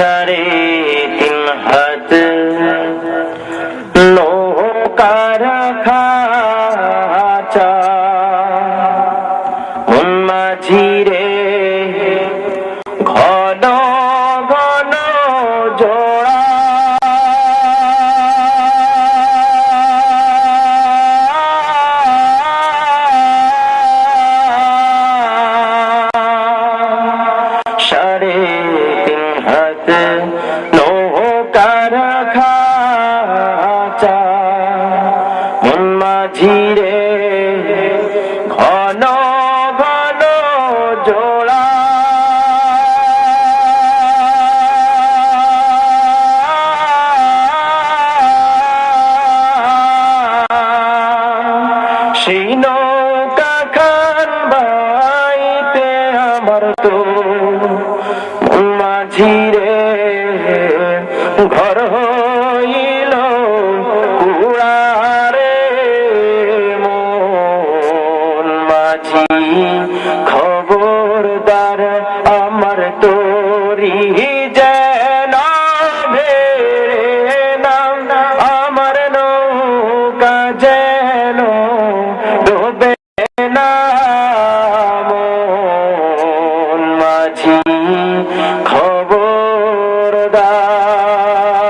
সাড়ে তিন হাত নৌকার খাঁচা মন মাঝি রে ঘন ঘন জোড়া সাড়ে তিন হাত নৌকার খাঁচা মন মাঝি রে ঘন ঘন জোড়া সেই নৌকা খান বাইতে আমার তো মাঝি রে ঘর হইল কুড়ারে মন মাঝি খবরদার আমার তোরি যেন ভেড়ে নাম আমার নৌকা যেন ডোবে না মন মাঝি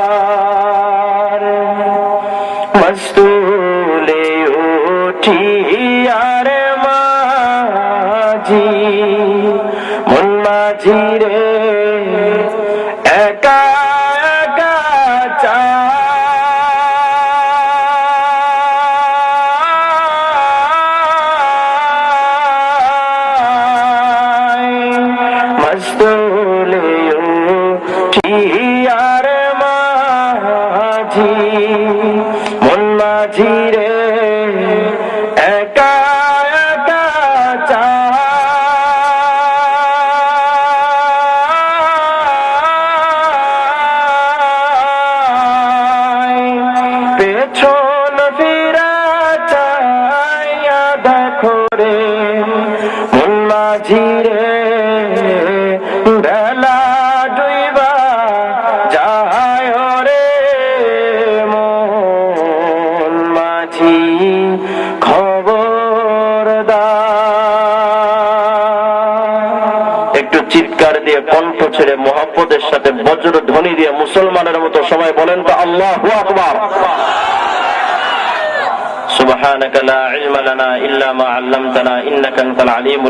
খবরদার মস্তুলে উঠি আর মাঝি মন মাঝি রে একা একা মস্তুলে উঠি আর মাঝি মন মাঝি রে একা একা পেছন ফিরা চাইয়া দেখো রে মন মাঝি রে বেলা ডুইবা যায় রে মন মাঝি খবরদার। একটু চিৎকার দিয়ে কণ্ঠ ছেড়ে মুহাব্বতের সাথে বজ্র ধ্বনি দিয়ে মুসলমানের মতো সবাই বলেন তো আল্লাহু আকবার। সুবহানাকা লা ইলমা লানা ইল্লা মা আল্লামতানা ইন্নাকা আনতাল আলিমুল